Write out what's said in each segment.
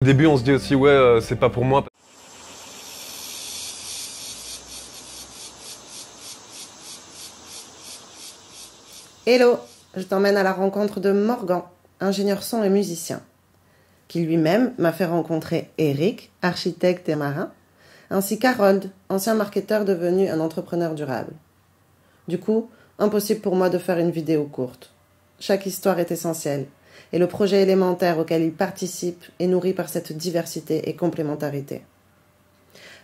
Au début, on se dit aussi, ouais, c'est pas pour moi. Hello, je t'emmène à la rencontre de Morgan, ingénieur son et musicien, qui lui-même m'a fait rencontrer Eric, architecte et marin, ainsi qu'Harold, ancien marketeur devenu un entrepreneur durable. Du coup, impossible pour moi de faire une vidéo courte. Chaque histoire est essentielle, et le projet élémentaire auquel ils participent est nourri par cette diversité et complémentarité.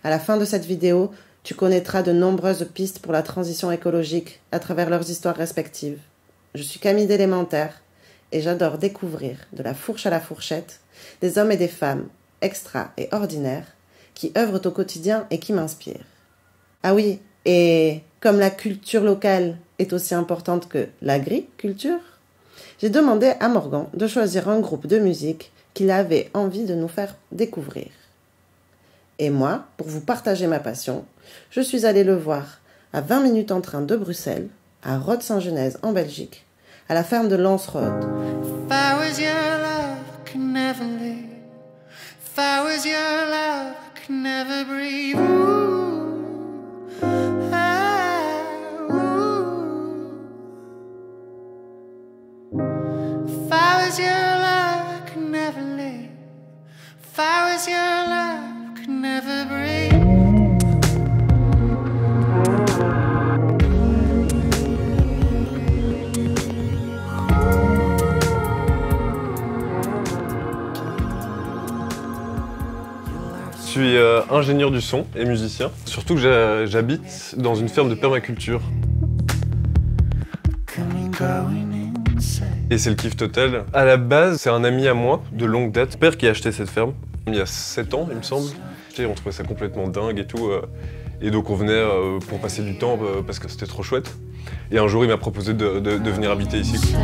À la fin de cette vidéo, tu connaîtras de nombreuses pistes pour la transition écologique à travers leurs histoires respectives. Je suis Camille d'Élémentaire et j'adore découvrir, de la fourche à la fourchette, des hommes et des femmes, extra et ordinaires, qui œuvrent au quotidien et qui m'inspirent. Ah oui, et comme la culture locale est aussi importante que l'agriculture, j'ai demandé à Morgan de choisir un groupe de musique qu'il avait envie de nous faire découvrir. Et moi, pour vous partager ma passion, je suis allée le voir à 20 minutes en train de Bruxelles, à Rode-Saint-Genèse en Belgique, à la ferme de Lance-Rode. If I was your love, I could never live. If I was your love, I could never breathe. Ooh, ooh. If I was your love, I could never live. If I was your love, I could never breathe. Je suis ingénieur du son et musicien. Surtout que j'habite dans une ferme de permaculture. Et c'est le kiff total. À la base, c'est un ami à moi, de longue date, père qui a acheté cette ferme, il y a 7 ans, il me semble. On trouvait ça complètement dingue et tout. Et donc on venait pour passer du temps parce que c'était trop chouette. Et un jour, il m'a proposé de venir habiter ici.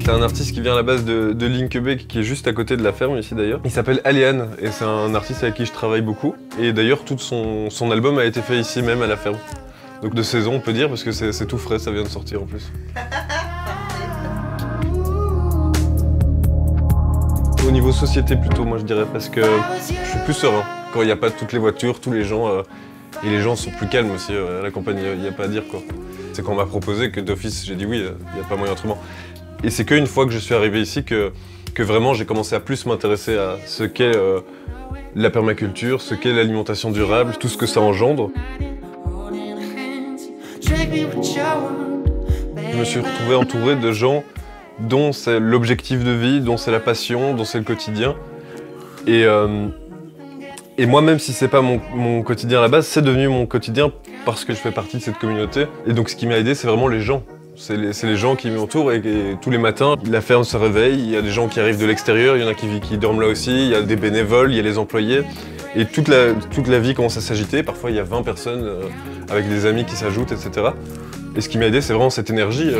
C'est un artiste qui vient à la base de Linkebeek, qui est juste à côté de la ferme ici d'ailleurs. Il s'appelle Aliane et c'est un artiste avec qui je travaille beaucoup. Et d'ailleurs tout son album a été fait ici même à la ferme. Donc de saison on peut dire parce que c'est tout frais, ça vient de sortir en plus. Au niveau société plutôt moi je dirais parce que je suis plus serein. Quand il n'y a pas toutes les voitures, tous les gens, et les gens sont plus calmes aussi à la campagne, il n'y a pas à dire quoi. C'est quand on m'a proposé que d'office j'ai dit oui, il n'y a pas moyen autrement. Et c'est qu'une fois que je suis arrivé ici que vraiment j'ai commencé à plus m'intéresser à ce qu'est la permaculture, ce qu'est l'alimentation durable, tout ce que ça engendre. Je me suis retrouvé entouré de gens dont c'est l'objectif de vie, dont c'est la passion, dont c'est le quotidien. Et moi, même si c'est pas mon quotidien à la base, c'est devenu mon quotidien parce que je fais partie de cette communauté. Et donc ce qui m'a aidé, c'est vraiment les gens. C'est les gens qui m'entourent et tous les matins, la ferme se réveille, il y a des gens qui arrivent de l'extérieur, il y en a qui dorment là aussi, il y a des bénévoles, il y a les employés. Et toute la vie commence à s'agiter, parfois il y a 20 personnes avec des amis qui s'ajoutent, etc. Et ce qui m'a aidé, c'est vraiment cette énergie.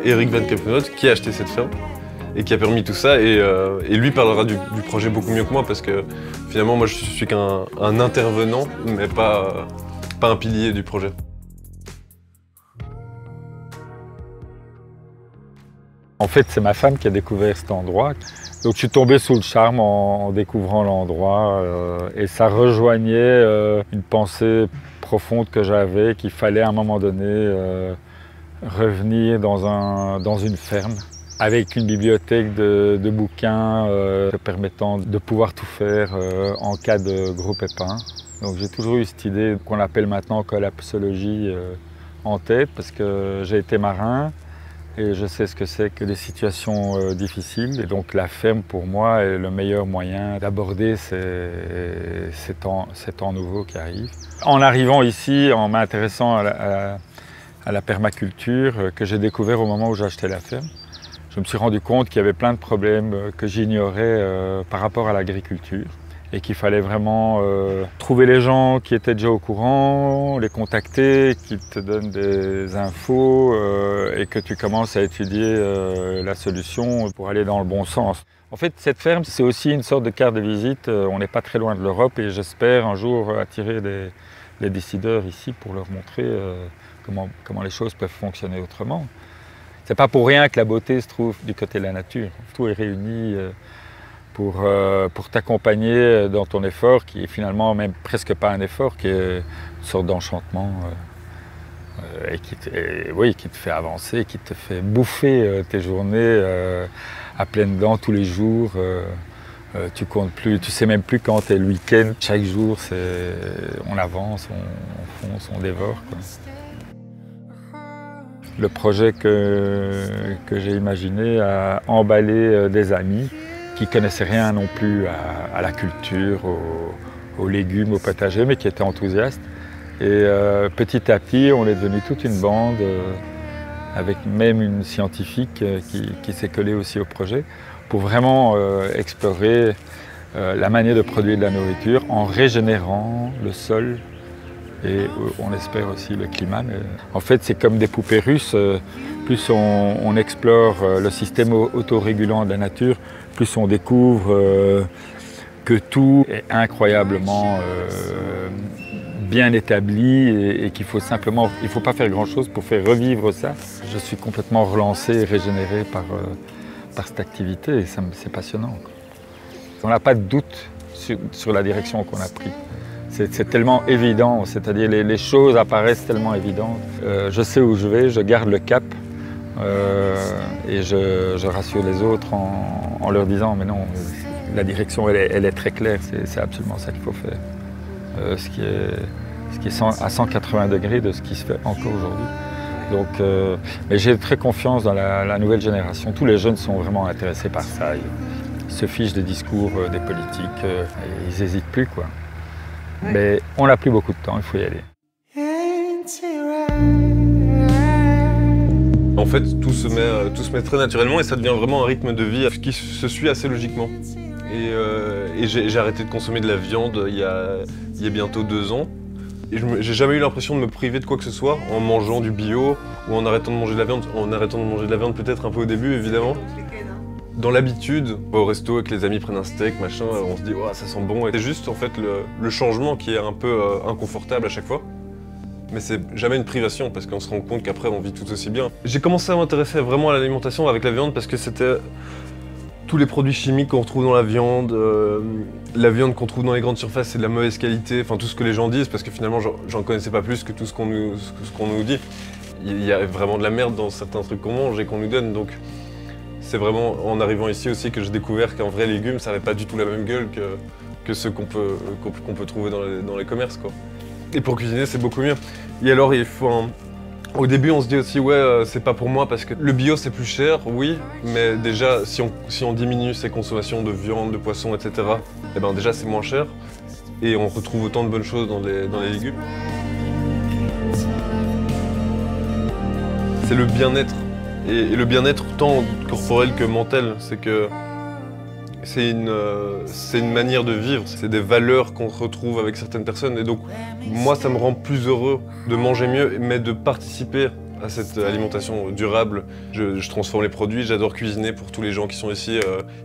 Eric Van Kempenhout qui a acheté cette ferme et qui a permis tout ça et lui parlera du projet beaucoup mieux que moi parce que finalement moi je suis qu'un intervenant mais pas un pilier du projet. En fait c'est ma femme qui a découvert cet endroit, donc je suis tombé sous le charme en découvrant l'endroit et ça rejoignait une pensée profonde que j'avais qu'il fallait à un moment donné revenir dans une ferme avec une bibliothèque de bouquins permettant de pouvoir tout faire en cas de gros pépins. Donc j'ai toujours eu cette idée qu'on appelle maintenant collapsologie en tête parce que j'ai été marin et je sais ce que c'est que des situations difficiles. Et donc la ferme pour moi est le meilleur moyen d'aborder ces temps nouveaux qui arrivent. En arrivant ici, en m'intéressant à la permaculture que j'ai découvert au moment où j'ai acheté la ferme, je me suis rendu compte qu'il y avait plein de problèmes que j'ignorais par rapport à l'agriculture et qu'il fallait vraiment trouver les gens qui étaient déjà au courant, les contacter, qui te donnent des infos et que tu commences à étudier la solution pour aller dans le bon sens. En fait, cette ferme, c'est aussi une sorte de carte de visite. On n'est pas très loin de l'Europe et j'espère un jour attirer des décideurs ici pour leur montrer comment les choses peuvent fonctionner autrement. C'est pas pour rien que la beauté se trouve du côté de la nature. Tout est réuni pour t'accompagner dans ton effort, qui est finalement même presque pas un effort, qui est une sorte d'enchantement et qui te fait avancer, qui te fait bouffer tes journées à pleines dents tous les jours. Tu comptes plus, tu sais même plus quand est le week-end. Chaque jour, on avance, on fonce, on dévore, quoi. Le projet que j'ai imaginé a emballé des amis qui ne connaissaient rien non plus à la culture, aux légumes, au potager, mais qui étaient enthousiastes. Et petit à petit, on est devenu toute une bande, avec même une scientifique qui s'est collée aussi au projet, pour vraiment explorer la manière de produire de la nourriture en régénérant le sol et on espère aussi le climat. En fait, c'est comme des poupées russes. Plus on explore le système autorégulant de la nature, plus on découvre que tout est incroyablement bien établi et qu'il faut simplement, il ne faut pas faire grand-chose pour faire revivre ça. Je suis complètement relancé et régénéré par cette activité et c'est passionnant, quoi. On n'a pas de doute sur la direction qu'on a prise. C'est tellement évident, c'est-à-dire les choses apparaissent tellement évidentes. Je sais où je vais, je garde le cap et je rassure les autres en leur disant mais non, la direction elle est très claire, c'est absolument ça qu'il faut faire. Ce qui est à 180 degrés de ce qui se fait encore aujourd'hui. Donc, mais j'ai très confiance dans la nouvelle génération. Tous les jeunes sont vraiment intéressés par ça. Ils se fichent des discours des politiques, ils n'hésitent plus, quoi. Mais on n'a plus beaucoup de temps, il faut y aller. En fait, tout se met très naturellement et ça devient vraiment un rythme de vie qui se suit assez logiquement. Et j'ai arrêté de consommer de la viande il y a bientôt 2 ans. Et j'ai jamais eu l'impression de me priver de quoi que ce soit en mangeant du bio ou en arrêtant de manger de la viande. En arrêtant de manger de la viande peut-être un peu au début, évidemment. Dans l'habitude, au resto avec les amis prennent un steak, machin, on se dit oh, ça sent bon. C'est juste en fait le changement qui est un peu inconfortable à chaque fois. Mais c'est jamais une privation parce qu'on se rend compte qu'après on vit tout aussi bien. J'ai commencé à m'intéresser vraiment à l'alimentation avec la viande parce que c'était tous les produits chimiques qu'on retrouve dans la viande qu'on trouve dans les grandes surfaces, c'est de la mauvaise qualité, enfin tout ce que les gens disent parce que finalement j'en connaissais pas plus que tout ce qu'on nous dit. Il y a vraiment de la merde dans certains trucs qu'on mange et qu'on nous donne, donc c'est vraiment en arrivant ici aussi que j'ai découvert qu'en vrai légumes ça n'avait pas du tout la même gueule que ceux qu'on peut trouver dans les commerces, quoi. Et pour cuisiner c'est beaucoup mieux. Et alors il faut au début, on se dit aussi, ouais, c'est pas pour moi parce que le bio c'est plus cher, oui, mais déjà, si on diminue ses consommations de viande, de poisson, etc., eh ben déjà c'est moins cher et on retrouve autant de bonnes choses dans les légumes. C'est le bien-être et le bien-être tant corporel que mental, c'est une manière de vivre, c'est des valeurs qu'on retrouve avec certaines personnes et donc moi ça me rend plus heureux de manger mieux mais de participer à cette alimentation durable. Je transforme les produits, j'adore cuisiner pour tous les gens qui sont ici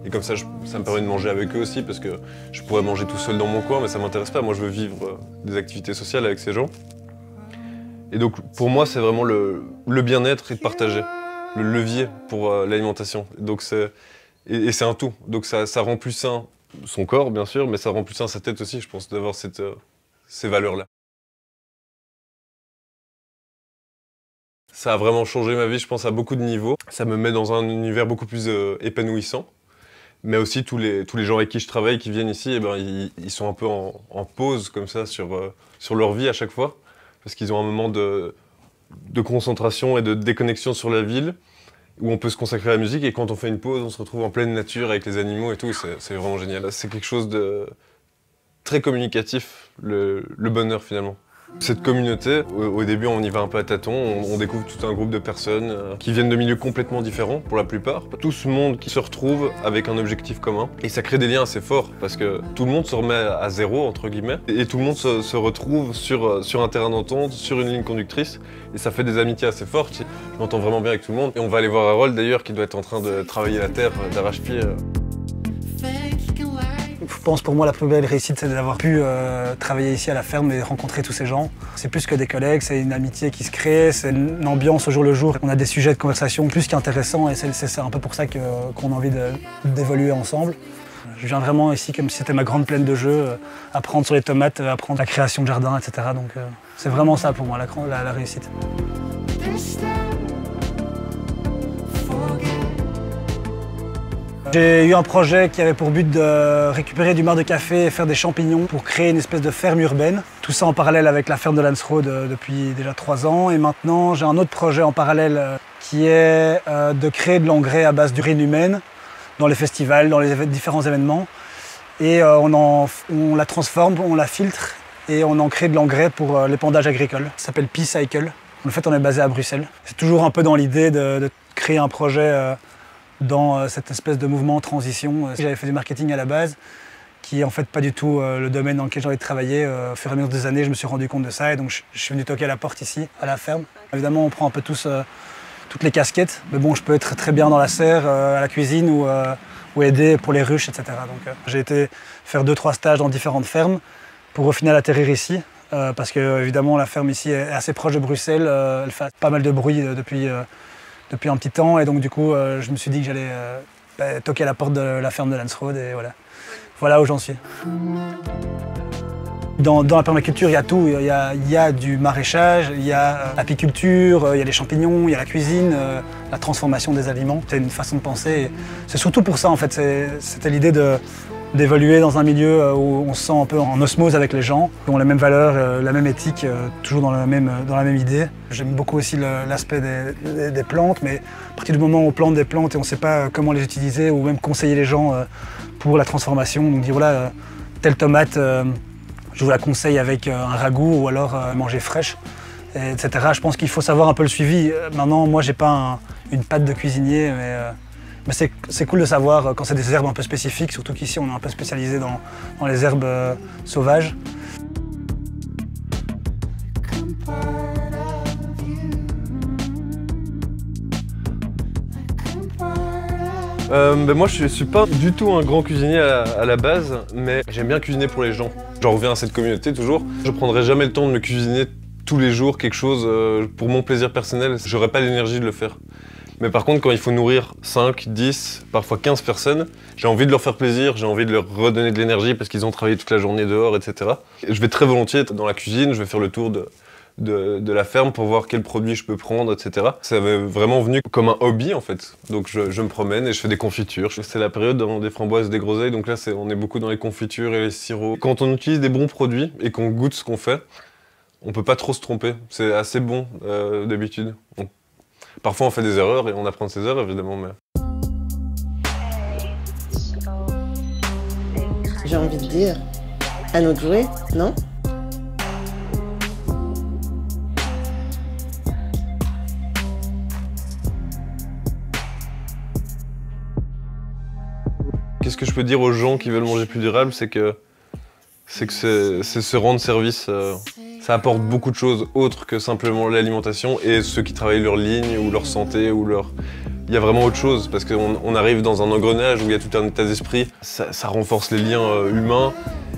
et comme ça me permet de manger avec eux aussi parce que je pourrais manger tout seul dans mon coin mais ça m'intéresse pas, moi je veux vivre des activités sociales avec ces gens. Et donc pour moi c'est vraiment le bien-être et de partager, le levier pour l'alimentation. Donc et c'est un tout, donc ça rend plus sain son corps bien sûr, mais ça rend plus sain sa tête aussi, je pense, d'avoir ces valeurs-là. Ça a vraiment changé ma vie, je pense, à beaucoup de niveaux. Ça me met dans un univers beaucoup plus épanouissant, mais aussi tous les gens avec qui je travaille, qui viennent ici, eh ben, ils sont un peu en pause comme ça sur leur vie à chaque fois, parce qu'ils ont un moment de concentration et de déconnexion sur la ville, où on peut se consacrer à la musique et quand on fait une pause, on se retrouve en pleine nature avec les animaux et tout, c'est vraiment génial. C'est quelque chose de très communicatif, le bonheur finalement. Cette communauté, au début on y va un peu à tâtons, on découvre tout un groupe de personnes qui viennent de milieux complètement différents pour la plupart. Tout ce monde qui se retrouve avec un objectif commun et ça crée des liens assez forts parce que tout le monde se remet à zéro entre guillemets et tout le monde se retrouve sur un terrain d'entente, sur une ligne conductrice et ça fait des amitiés assez fortes. Je m'entends vraiment bien avec tout le monde et on va aller voir Harold d'ailleurs qui doit être en train de travailler la terre d'arrache-pied. pense pour moi la plus belle réussite, c'est d'avoir pu travailler ici à la ferme et rencontrer tous ces gens. C'est plus que des collègues, c'est une amitié qui se crée, c'est une ambiance au jour le jour. On a des sujets de conversation plus qu'intéressants et c'est un peu pour ça qu'on a envie d'évoluer ensemble. Je viens vraiment ici comme si c'était ma grande plaine de jeu, apprendre sur les tomates, apprendre la création de jardin, etc. Donc c'est vraiment ça pour moi, la réussite. J'ai eu un projet qui avait pour but de récupérer du marc de café et faire des champignons pour créer une espèce de ferme urbaine. Tout ça en parallèle avec la ferme de Landsrode depuis déjà 3 ans. Et maintenant, j'ai un autre projet en parallèle qui est de créer de l'engrais à base d'urine humaine dans les festivals, dans les différents événements. Et on la transforme, on la filtre et on en crée de l'engrais pour l'épandage agricole. Ça s'appelle P-Cycle. En fait, on est basé à Bruxelles. C'est toujours un peu dans l'idée de créer un projet dans cette espèce de mouvement en transition. J'avais fait du marketing à la base, qui est en fait pas du tout le domaine dans lequel j'ai envie de travailler. Au fur et à mesure des années, je me suis rendu compte de ça et donc je suis venu toquer à la porte ici, à la ferme. Évidemment, on prend un peu tous toutes les casquettes, mais bon, je peux être très bien dans la serre, à la cuisine ou aider pour les ruches, etc. Donc j'ai été faire 2-3 stages dans différentes fermes pour au final atterrir ici. Parce que évidemment la ferme ici est assez proche de Bruxelles, elle fait pas mal de bruit depuis un petit temps et donc du coup je me suis dit que j'allais toquer à la porte de la ferme de Landsrode et voilà où j'en suis. Dans la permaculture, il y a tout. Il y a du maraîchage, il y a l'apiculture, il y a les champignons, il y a la cuisine, la transformation des aliments. C'est une façon de penser. C'est surtout pour ça, en fait. C'était l'idée d'évoluer dans un milieu où on se sent un peu en osmose avec les gens, qui ont les mêmes valeurs, la même éthique, toujours dans la même idée. J'aime beaucoup aussi l'aspect des plantes, mais à partir du moment où on plante des plantes et on ne sait pas comment les utiliser ou même conseiller les gens pour la transformation, donc dire voilà, telle tomate, je vous la conseille avec un ragoût ou alors manger fraîche, etc. Je pense qu'il faut savoir un peu le suivi. Maintenant, moi, j'ai pas une patte de cuisinier, mais c'est cool de savoir quand c'est des herbes un peu spécifiques, surtout qu'ici, on est un peu spécialisé dans les herbes sauvages. Moi je suis pas du tout un grand cuisinier à la base, mais j'aime bien cuisiner pour les gens. J'en reviens à cette communauté toujours. Je prendrai jamais le temps de me cuisiner tous les jours quelque chose pour mon plaisir personnel. J'aurais pas l'énergie de le faire. Mais par contre quand il faut nourrir 5, 10, parfois 15 personnes, j'ai envie de leur faire plaisir, j'ai envie de leur redonner de l'énergie parce qu'ils ont travaillé toute la journée dehors, etc. Et je vais très volontiers être dans la cuisine, je vais faire le tour de la ferme pour voir quels produits je peux prendre, etc. Ça m'est vraiment venu comme un hobby en fait. Donc je me promène et je fais des confitures. C'est la période des framboises, des groseilles, donc là on est beaucoup dans les confitures et les sirops. Quand on utilise des bons produits et qu'on goûte ce qu'on fait, on peut pas trop se tromper. C'est assez bon d'habitude. Parfois on fait des erreurs et on apprend de ses erreurs évidemment. Mais... J'ai envie de dire, à nous de jouer, non ? Qu'est-ce que je peux dire aux gens qui veulent manger plus durable, c'est que c'est se rendre service. Ça apporte beaucoup de choses autres que simplement l'alimentation et ceux qui travaillent leur ligne ou leur santé ou leur... Il y a vraiment autre chose parce qu'on arrive dans un engrenage où il y a tout un état d'esprit. Ça renforce les liens humains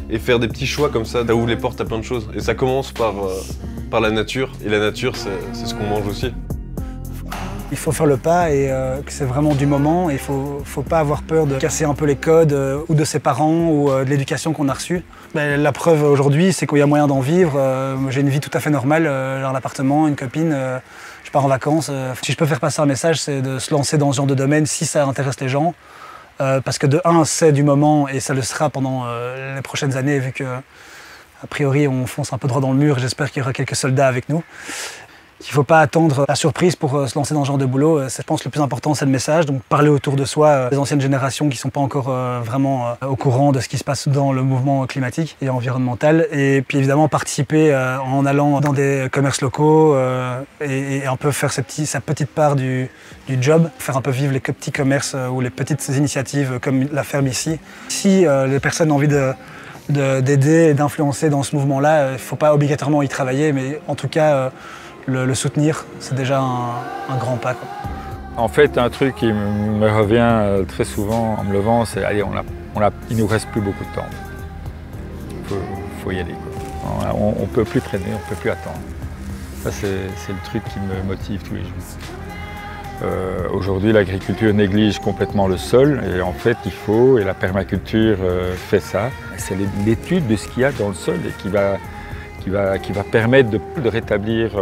et faire des petits choix comme ça ouvre les portes à plein de choses. Et ça commence par la nature et la nature c'est ce qu'on mange aussi. Il faut faire le pas et que c'est vraiment du moment. Il ne faut pas avoir peur de casser un peu les codes ou de ses parents ou de l'éducation qu'on a reçue. La preuve aujourd'hui, c'est qu'il y a moyen d'en vivre. J'ai une vie tout à fait normale, j'ai un appartement, une copine, je pars en vacances. Si je peux faire passer un message, c'est de se lancer dans ce genre de domaine si ça intéresse les gens. Parce que de un, c'est du moment et ça le sera pendant les prochaines années vu que, a priori, on fonce un peu droit dans le mur. J'espère qu'il y aura quelques soldats avec nous. Il ne faut pas attendre la surprise pour se lancer dans ce genre de boulot. Je pense que le plus important, c'est le message. Donc parler autour de soi des anciennes générations qui ne sont pas encore vraiment au courant de ce qui se passe dans le mouvement climatique et environnemental. Et puis évidemment participer en allant dans des commerces locaux et un peu faire sa petite part du job. Faire un peu vivre les petits commerces ou les petites initiatives comme la ferme ici. Si les personnes ont envie d'aider et d'influencer dans ce mouvement-là, il ne faut pas obligatoirement y travailler, mais en tout cas... Le soutenir, c'est déjà un grand pas, quoi. En fait, un truc qui me revient très souvent en me levant, c'est allez, on n'a il nous reste plus beaucoup de temps. Faut y aller, quoi. On peut plus traîner, on peut plus attendre. Ça, c'est le truc qui me motive tous les jours. Aujourd'hui, l'agriculture néglige complètement le sol et en fait, et la permaculture fait ça. C'est l'étude de ce qu'il y a dans le sol et qui va permettre de rétablir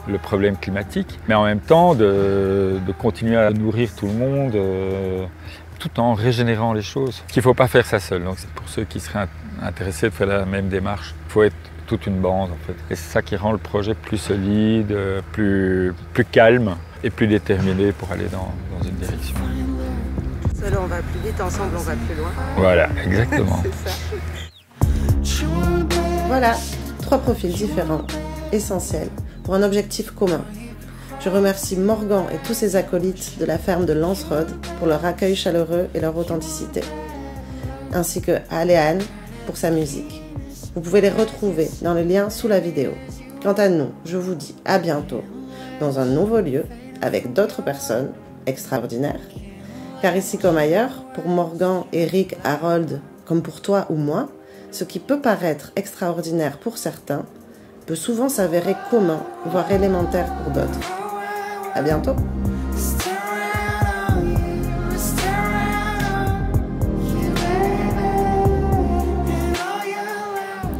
le problème climatique, mais en même temps de continuer à nourrir tout le monde tout en régénérant les choses. Il ne faut pas faire ça seul, donc c'est pour ceux qui seraient intéressés de faire la même démarche. Il faut être toute une bande en fait. Et c'est ça qui rend le projet plus solide, plus calme et plus déterminé pour aller dans une direction. Seul on va plus vite, ensemble on va plus loin. Voilà, exactement. C'est ça. Voilà, 3 profils différents, essentiels, pour un objectif commun. Je remercie Morgan et tous ses acolytes de la ferme de Lancerode pour leur accueil chaleureux et leur authenticité, ainsi que Aléane pour sa musique. Vous pouvez les retrouver dans le lien sous la vidéo. Quant à nous, je vous dis à bientôt dans un nouveau lieu avec d'autres personnes extraordinaires. Car ici comme ailleurs, pour Morgan, Eric, Harold, comme pour toi ou moi, ce qui peut paraître extraordinaire pour certains peut souvent s'avérer commun, voire élémentaire pour d'autres. À bientôt.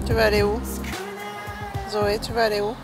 Tu vas aller où? Zoé, tu vas aller où?